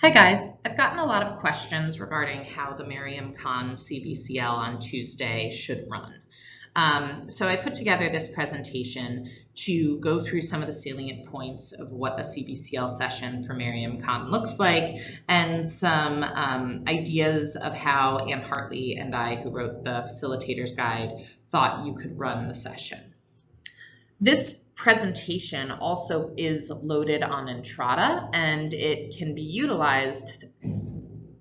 Hi guys, I've gotten a lot of questions regarding how the Mariam Khan CBCL on Tuesday should run. So I put together this presentation to go through some of the salient points of what a CBCL session for Mariam Khan looks like and some ideas of how Ann Hartley and I, who wrote the facilitator's guide, thought you could run the session. This presentation also is loaded on Entrada, and it can be utilized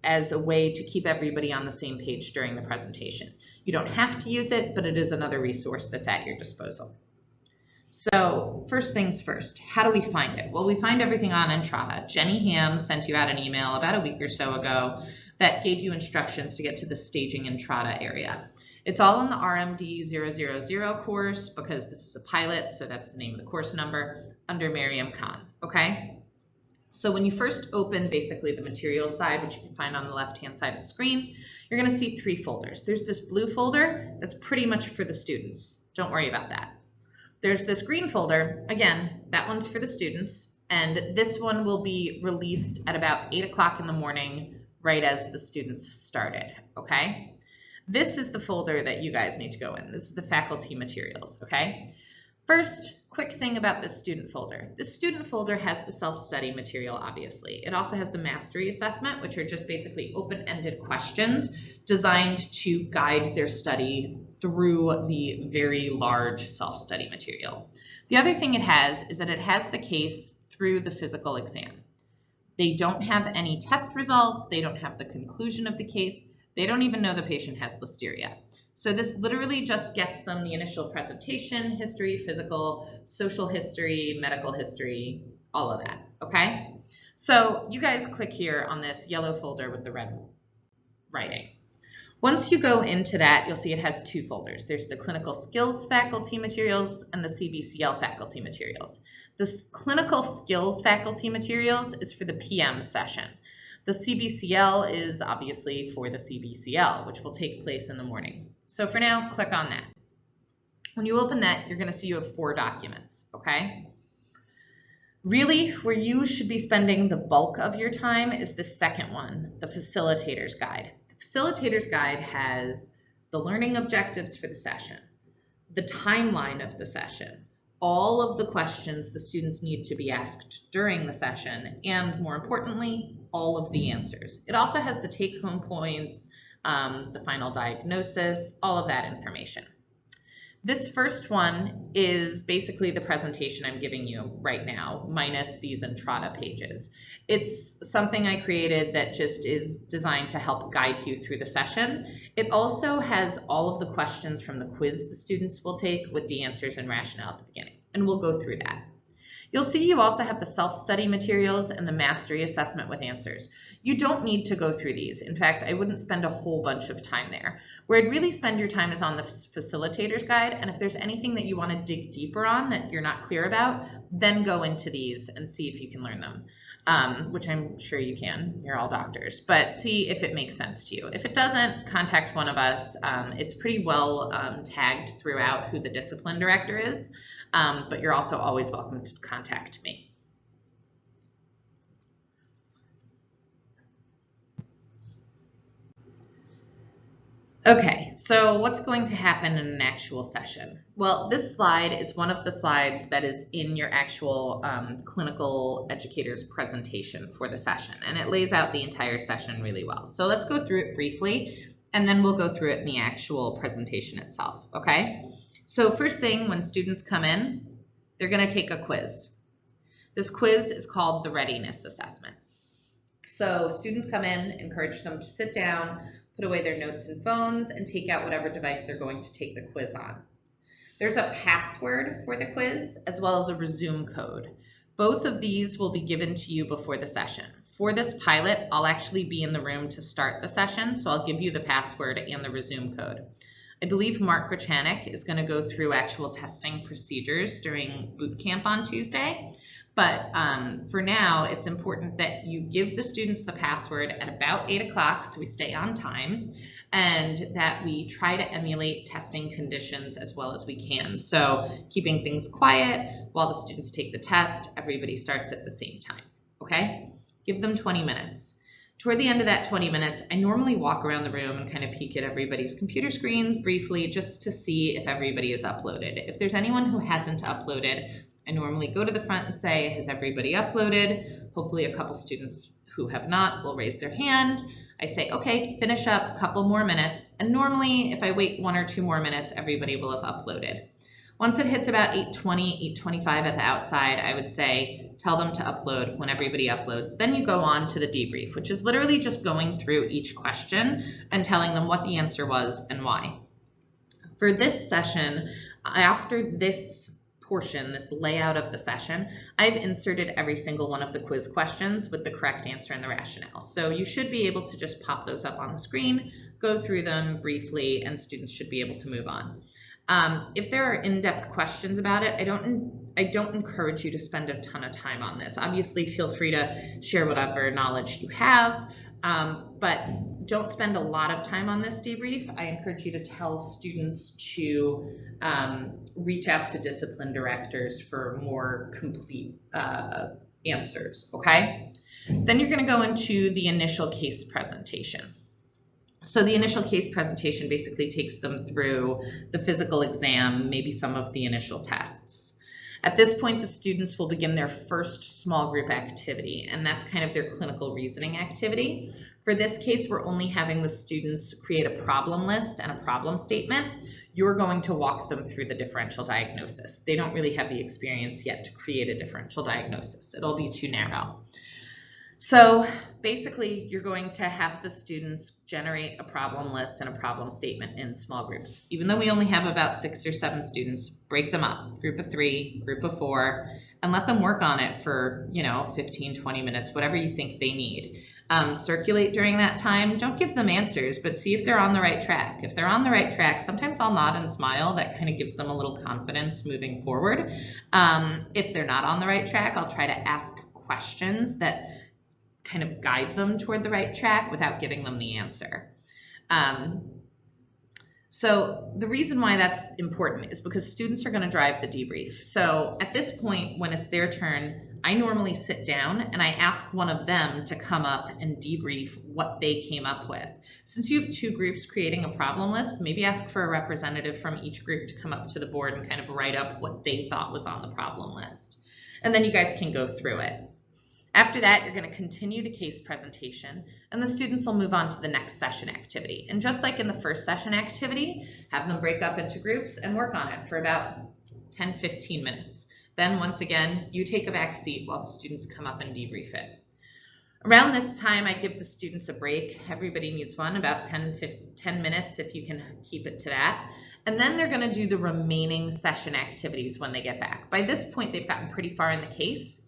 as a way to keep everybody on the same page during the presentation. You don't have to use it, but it is another resource that's at your disposal. So first things first, how do we find it? Well, we find everything on Entrada. Jenny Ham sent you out an email about a week or so ago that gave you instructions to get to the staging Entrada area. It's all in the RMD 000 course because this is a pilot, so that's the name of the course number, under Mariam Khan, okay? So when you first open basically the materials side, which you can find on the left-hand side of the screen, you're gonna see three folders. There's this blue folder that's pretty much for the students. Don't worry about that. There's this green folder, again, that one's for the students, and this one will be released at about 8 o'clock in the morning, right as the students started, okay? This is the folder that you guys need to go in. This is the faculty materials, okay? First, quick thing about this student folder. This student folder has the self-study material, obviously. It also has the mastery assessment, which are just basically open-ended questions designed to guide their study through the very large self-study material. The other thing it has is that it has the case through the physical exam. They don't have any test results. They don't have the conclusion of the case. They don't even know the patient has listeria. So this literally just gets them the initial presentation, history, physical, social history, medical history, all of that, okay? So you guys click here on this yellow folder with the red writing. Once you go into that, you'll see it has two folders. There's the clinical skills faculty materials and the CBCL faculty materials. The clinical skills faculty materials is for the PM session. The CBCL is obviously for the CBCL, which will take place in the morning. So for now, click on that. When you open that, you're going to see you have 4 documents, okay? Really, where you should be spending the bulk of your time is the second one, the facilitator's guide. The facilitator's guide has the learning objectives for the session, the timeline of the session, all of the questions the students need to be asked during the session, and more importantly, all of the answers. It also has the take-home points, the final diagnosis, all of that information. This first one is basically the presentation I'm giving you right now, minus these Entrada pages. It's something I created that just is designed to help guide you through the session. It also has all of the questions from the quiz the students will take with the answers and rationale at the beginning, and we'll go through that. You'll see you also have the self-study materials and the mastery assessment with answers. You don't need to go through these. In fact, I wouldn't spend a whole bunch of time there. Where I'd really spend your time is on the facilitator's guide, and if there's anything that you want to dig deeper on that you're not clear about, then go into these and see if you can learn them, which I'm sure you can. You're all doctors, but see if it makes sense to you. If it doesn't, contact one of us. It's pretty well tagged throughout who the discipline director is. But you're also always welcome to contact me. Okay, so what's going to happen in an actual session? Well, this slide is one of the slides that is in your actual clinical educator's presentation for the session, and it lays out the entire session really well. So let's go through it briefly, and then we'll go through it in the actual presentation itself, okay? So first thing, when students come in, they're going to take a quiz. This quiz is called the readiness assessment. So students come in, encourage them to sit down, put away their notes and phones, and take out whatever device they're going to take the quiz on. There's a password for the quiz as well as a resume code. Both of these will be given to you before the session. For this pilot, I'll actually be in the room to start the session, so I'll give you the password and the resume code. I believe Mark Grachanik is going to go through actual testing procedures during boot camp on Tuesday. But for now, it's important that you give the students the password at about 8 o'clock so we stay on time, and that we try to emulate testing conditions as well as we can. So keeping things quiet while the students take the test, everybody starts at the same time, okay? Give them 20 minutes. Toward the end of that 20 minutes, I normally walk around the room and kind of peek at everybody's computer screens briefly just to see if everybody is uploaded. If there's anyone who hasn't uploaded, I normally go to the front and say, has everybody uploaded? Hopefully a couple students who have not will raise their hand. I say, okay, finish up, a couple more minutes. And normally if I wait 1 or 2 more minutes, everybody will have uploaded. Once it hits about 8:20, 8:25 at the outside, I would say, tell them to upload when everybody uploads. Then you go on to the debrief, which is literally just going through each question and telling them what the answer was and why. For this session, after this portion, this layout of the session, I've inserted every single one of the quiz questions with the correct answer and the rationale. So you should be able to just pop those up on the screen, go through them briefly, and students should be able to move on. If there are in-depth questions about it, I don't encourage you to spend a ton of time on this. Obviously, feel free to share whatever knowledge you have, but don't spend a lot of time on this debrief. I encourage you to tell students to reach out to discipline directors for more complete answers, okay? Then you're going to go into the initial case presentation. So the initial case presentation basically takes them through the physical exam, maybe some of the initial tests. At this point, the students will begin their first small group activity, and that's kind of their clinical reasoning activity. For this case, we're only having the students create a problem list and a problem statement. You're going to walk them through the differential diagnosis. They don't really have the experience yet to create a differential diagnosis. It'll be too narrow. So basically, you're going to have the students generate a problem list and a problem statement in small groups. Even though we only have about 6 or 7 students, break them up, group of 3, group of 4, and let them work on it for, 15, 20 minutes, whatever you think they need. Circulate during that time. Don't give them answers, but see if they're on the right track. If they're on the right track, sometimes I'll nod and smile. That kind of gives them a little confidence moving forward. If they're not on the right track, I'll try to ask questions that kind of guide them toward the right track without giving them the answer. So the reason why that's important is because students are going to drive the debrief. So at this point, when it's their turn, I normally sit down and I ask one of them to come up and debrief what they came up with. Since you have 2 groups creating a problem list, maybe ask for a representative from each group to come up to the board and kind of write up what they thought was on the problem list. And then you guys can go through it. After that, you're going to continue the case presentation, and the students will move on to the next session activity. And just like in the first session activity, have them break up into groups and work on it for about 10-15 minutes. Then once again, you take a back seat while the students come up and debrief it. Around this time, I give the students a break. Everybody needs one, about 10 minutes if you can keep it to that. And then they're going to do the remaining session activities when they get back. By this point, they've gotten pretty far in the case.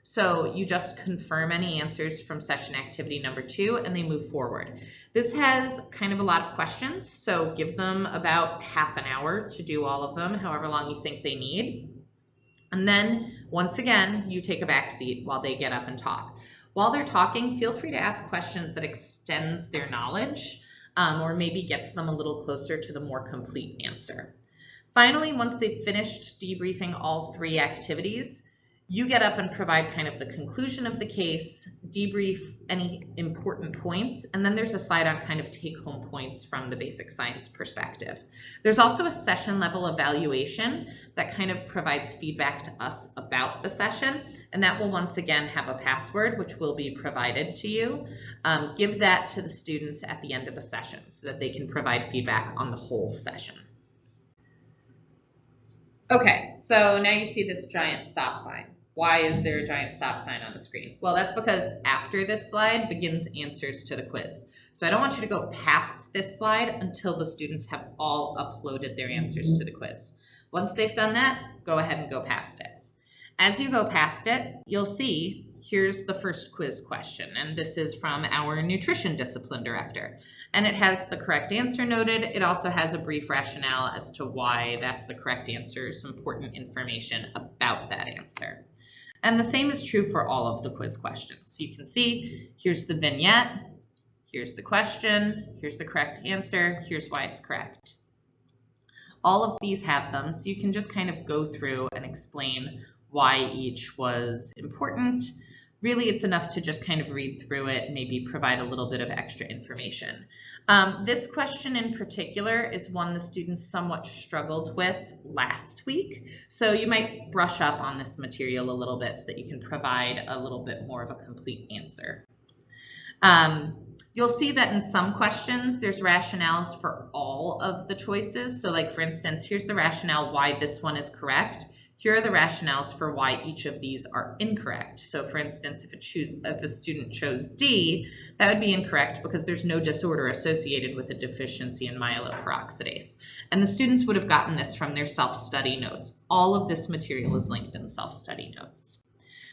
So you just confirm any answers from session activity number 2 and they move forward. This has kind of a lot of questions, so give them about half an hour to do all of them, however long you think they need. And then once again, you take a back seat while they get up and talk. While they're talking, feel free to ask questions that extends their knowledge or maybe gets them a little closer to the more complete answer. Finally, once they've finished debriefing all 3 activities, you get up and provide kind of the conclusion of the case, debrief any important points, and then there's a slide on kind of take-home points from the basic science perspective. There's also a session level evaluation that kind of provides feedback to us about the session, and that will once again have a password which will be provided to you. Give that to the students at the end of the session so that they can provide feedback on the whole session. Okay, so now you see this giant stop sign. Why is there a giant stop sign on the screen? Well, that's because after this slide begins answers to the quiz. So I don't want you to go past this slide until the students have all uploaded their answers to the quiz. Once they've done that, go ahead and go past it. As you go past it, you'll see here's the first quiz question, and this is from our nutrition discipline director. And it has the correct answer noted. It also has a brief rationale as to why that's the correct answer, some important information about that answer. And the same is true for all of the quiz questions. So you can see, here's the vignette, here's the question, here's the correct answer, here's why it's correct. All of these have them, so you can just kind of go through and explain why each was important, Really, it's enough to just kind of read through it, maybe provide a little bit of extra information. This question in particular is one the students somewhat struggled with last week, so you might brush up on this material a little bit so that you can provide a little bit more of a complete answer. You'll see that in some questions, there's rationales for all of the choices. So like, for instance, here's the rationale why this one is correct. Here are the rationales for why each of these are incorrect. So for instance, if a student chose D, that would be incorrect because there's no disorder associated with a deficiency in myeloperoxidase. And the students would have gotten this from their self-study notes. All of this material is linked in self-study notes.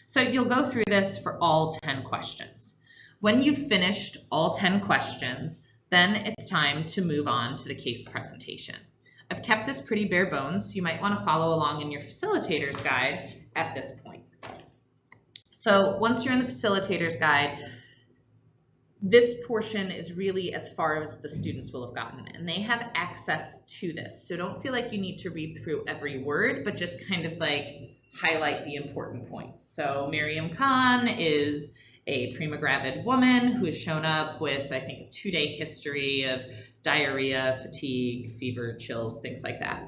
So you'll go through this for all 10 questions. When you've finished all 10 questions, then it's time to move on to the case presentation. I've kept this pretty bare bones, so you might want to follow along in your facilitator's guide at this point. So once you're in the facilitator's guide, this portion is really as far as the students will have gotten, and they have access to this. So don't feel like you need to read through every word, but just kind of like highlight the important points. So Mariam Khan is a prima gravid woman who has shown up with, I think, a 2-day history of diarrhea, fatigue, fever, chills, things like that.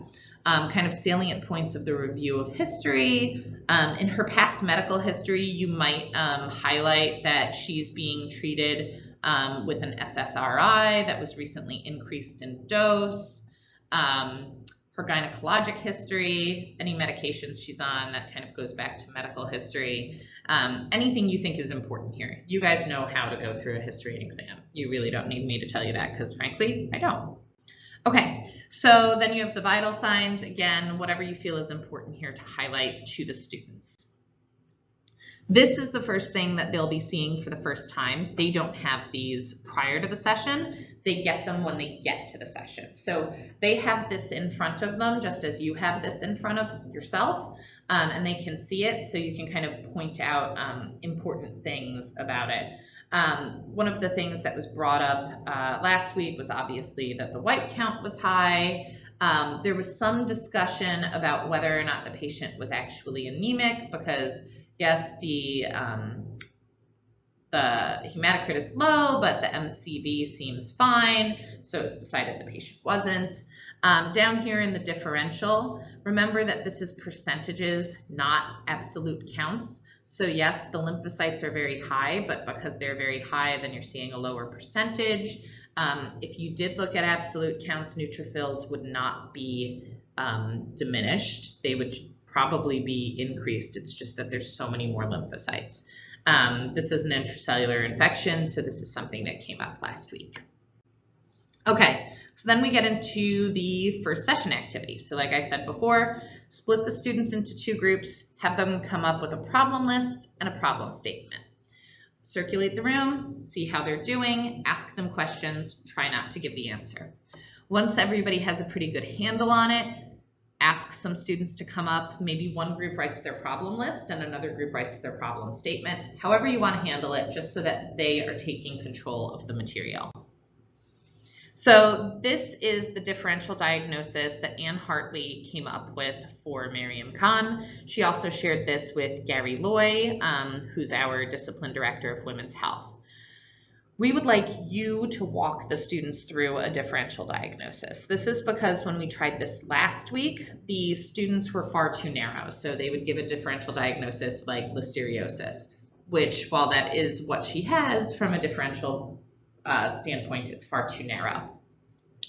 Kind of salient points of the review of history. In her past medical history, you might highlight that she's being treated with an SSRI that was recently increased in dose. Her gynecologic history, any medications she's on, that kind of goes back to medical history. Anything you think is important here. You guys know how to go through a history exam. You really don't need me to tell you that because frankly, I don't. Okay, so then you have the vital signs. Again, whatever you feel is important here to highlight to the students. This is the first thing that they'll be seeing for the first time. They don't have these prior to the session. They get them when they get to the session. So they have this in front of them just as you have this in front of yourself, and they can see it, so you can kind of point out important things about it. One of the things that was brought up last week was obviously that the white count was high. There was some discussion about whether or not the patient was actually anemic because yes, the hematocrit is low, but the MCV seems fine, so it was decided the patient wasn't. Down here in the differential, remember that this is percentages, not absolute counts. So yes, the lymphocytes are very high, but because they're very high, then you're seeing a lower percentage. If you did look at absolute counts, neutrophils would not be diminished. They would probably be increased. It's just that there's so many more lymphocytes. This is an intracellular infection, so this is something that came up last week. Okay, so then we get into the first session activity. So like I said before, split the students into 2 groups, have them come up with a problem list and a problem statement. Circulate the room, see how they're doing, ask them questions, try not to give the answer. Once everybody has a pretty good handle on it, ask some students to come up. Maybe one group writes their problem list and another group writes their problem statement. However you want to handle it, just so that they are taking control of the material. So this is the differential diagnosis that Ann Hartley came up with for Mariam Khan. She also shared this with Gary Loy, who's our discipline director of women's health. We would like you to walk the students through a differential diagnosis. This is because when we tried this last week, the students were far too narrow. So they would give a differential diagnosis like listeriosis, which while that is what she has from a differential standpoint, it's far too narrow.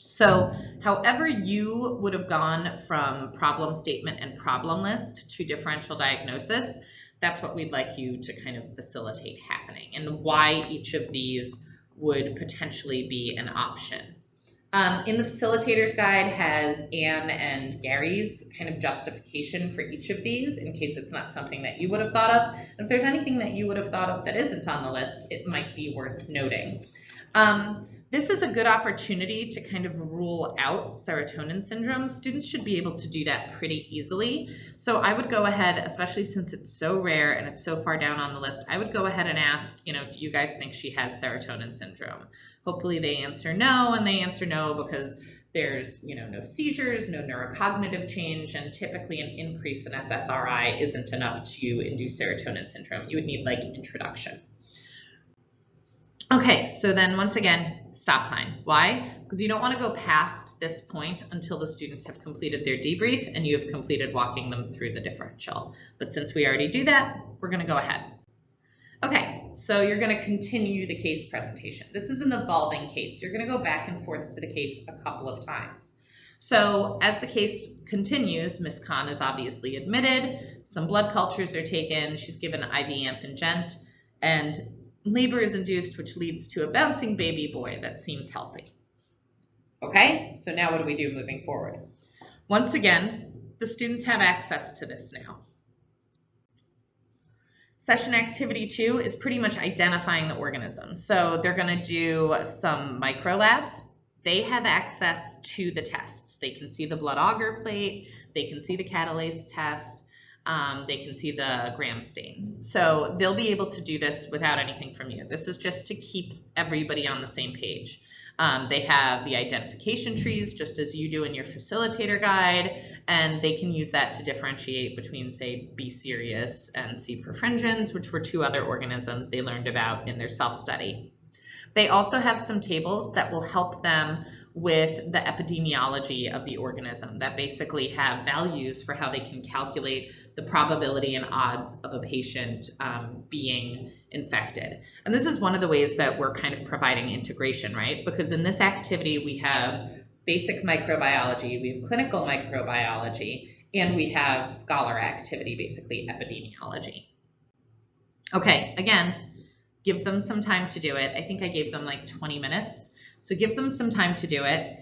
So however you would have gone from problem statement and problem list to differential diagnosis, that's what we'd like you to kind of facilitate happening and why each of these would potentially be an option. In the facilitator's guide has Anne and Gary's kind of justification for each of these in case it's not something that you would have thought of. And if there's anything that you would have thought of that isn't on the list, it might be worth noting. This is a good opportunity to kind of rule out serotonin syndrome. Students should be able to do that pretty easily. So I would go ahead, especially since it's so rare and it's so far down on the list, I would go ahead and ask, do you guys think she has serotonin syndrome? Hopefully they answer no, and they answer no because there's, no seizures, no neurocognitive change, and typically an increase in SSRI isn't enough to induce serotonin syndrome. You would need like introduction. Okay, so then once again, stop sign. Why? Because you don't want to go past this point until the students have completed their debrief and you have completed walking them through the differential. But since we already do that, we're going to go ahead. Okay, so you're going to continue the case presentation. This is an evolving case. You're going to go back and forth to the case a couple of times. So as the case continues, Ms. Khan is obviously admitted, some blood cultures are taken, she's given IV amp and gent, and labor is induced, which leads to a bouncing baby boy that seems healthy. Okay, so now what do we do moving forward? Once again, the students have access to this now. Session activity 2 is pretty much identifying the organism. So they're going to do some micro labs. They have access to the tests. They can see the blood agar plate, they can see the catalase test, they can see the gram stain. So they'll be able to do this without anything from you. This is just to keep everybody on the same page. They have the identification trees, just as you do in your facilitator guide, and they can use that to differentiate between, say, B. cereus and C. perfringens, which were 2 other organisms they learned about in their self-study. They also have some tables that will help them with the epidemiology of the organism that basically have values for how they can calculate the probability and odds of a patient being infected. And this is one of the ways that we're kind of providing integration, right? Because in this activity, we have basic microbiology, we have clinical microbiology, and we have scholar activity, basically epidemiology. Okay, again, give them some time to do it. I think I gave them like 20 minutes. So give them some time to do it,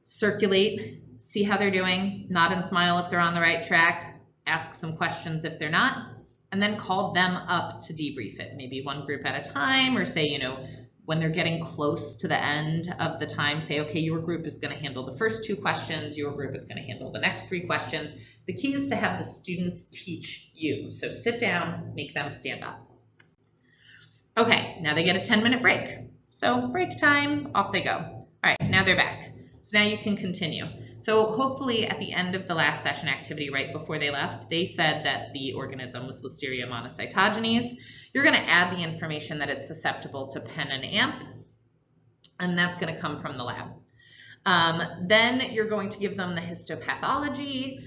circulate, see how they're doing, nod and smile if they're on the right track, ask some questions if they're not, and then call them up to debrief it, maybe one group at a time, or say, when they're getting close to the end of the time, say, okay, your group is going to handle the first 2 questions, your group is going to handle the next 3 questions. The key is to have the students teach you. So sit down, make them stand up. Okay, now they get a 10-minute break. So break time, off they go. All right, now they're back. So now you can continue. So hopefully at the end of the last session activity, right before they left, they said that the organism was Listeria monocytogenes. You're going to add the information that it's susceptible to pen and amp, and that's going to come from the lab. Then you're going to give them the histopathology,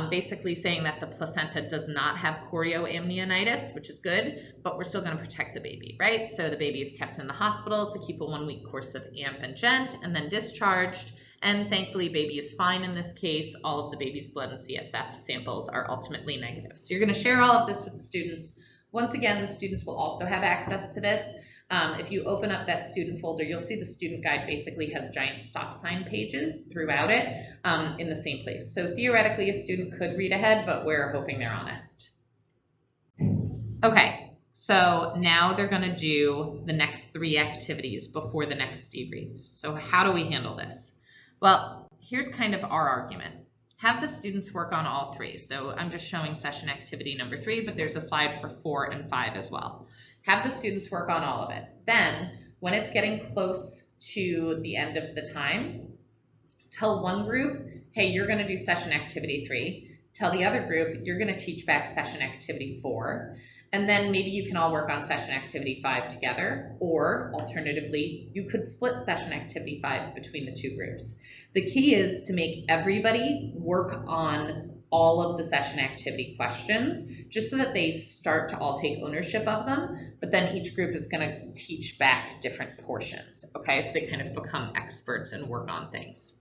basically saying that the placenta does not have chorioamnionitis, which is good, but we're still going to protect the baby, right? So the baby is kept in the hospital to keep a 1-week course of amp and gent and then discharged. And thankfully, baby is fine in this case. All of the baby's blood and CSF samples are ultimately negative. So you're going to share all of this with the students. Once again, the students will also have access to this. If you open up that student folder, you'll see the student guide basically has giant stop sign pages throughout it in the same place. So theoretically, a student could read ahead, but we're hoping they're honest. Okay, so now they're going to do the next 3 activities before the next debrief. So how do we handle this? Well, here's kind of our argument. Have the students work on all 3. So I'm just showing session activity number 3, but there's a slide for 4 and 5 as well. Have the students work on all of it. Then, when it's getting close to the end of the time, tell one group, hey, you're going to do session activity 3. Tell the other group, you're going to teach back session activity 4. And then maybe you can all work on session activity 5 together, or alternatively, you could split session activity 5 between the 2 groups. The key is to make everybody work on all of the session activity questions, just so that they start to all take ownership of them, but then each group is going to teach back different portions, okay? So they kind of become experts and work on things.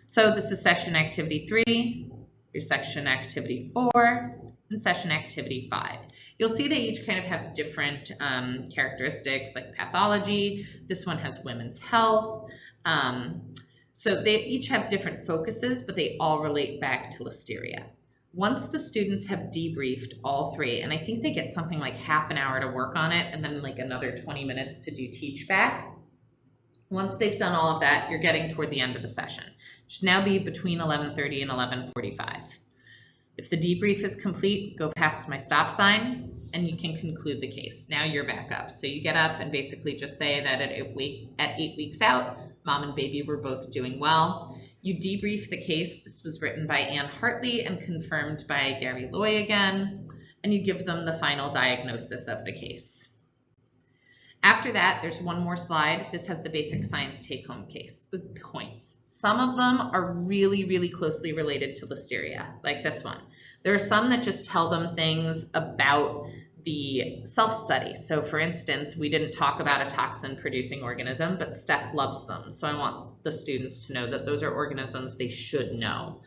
So this is session activity 3, your session activity 4, and session activity 5. You'll see they each kind of have different characteristics, like pathology. This one has women's health. So they each have different focuses, but they all relate back to Listeria. Once the students have debriefed all 3, and I think they get something like half an hour to work on it, and then like another 20 minutes to do teach back, Once they've done all of that, you're getting toward the end of the session. It should now be between 11:30 and 11:45. If the debrief is complete, go past my stop sign and you can conclude the case. Now you're back up. So you get up and basically just say that at 8 weeks out, mom and baby were both doing well. You debrief the case. This was written by Ann Hartley and confirmed by Gary Loy again, and you give them the final diagnosis of the case. After that, there's one more slide. This has the basic science take-home case, the points. Some of them are really, really closely related to listeria, like this one. There are some that just tell them things about the self-study. So for instance, we didn't talk about a toxin-producing organism, but STEP loves them. So I want the students to know that those are organisms they should know.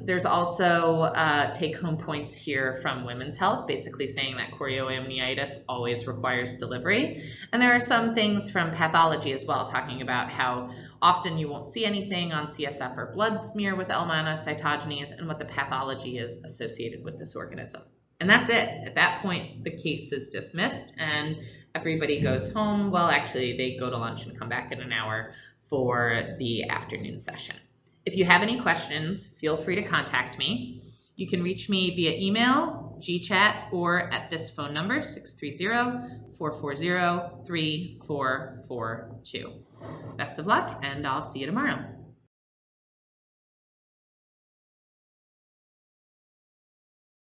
There's also take-home points here from Women's Health, basically saying that chorioamnionitis always requires delivery. And there are some things from pathology as well, talking about how often you won't see anything on CSF or blood smear with L- monocytogenes and what the pathology is associated with this organism. And that's it. At that point, the case is dismissed and everybody goes home. Well, actually, they go to lunch and come back in an hour for the afternoon session. If you have any questions, feel free to contact me. You can reach me via email, GChat, or at this phone number, 630-440-3442. Best of luck, and I'll see you tomorrow.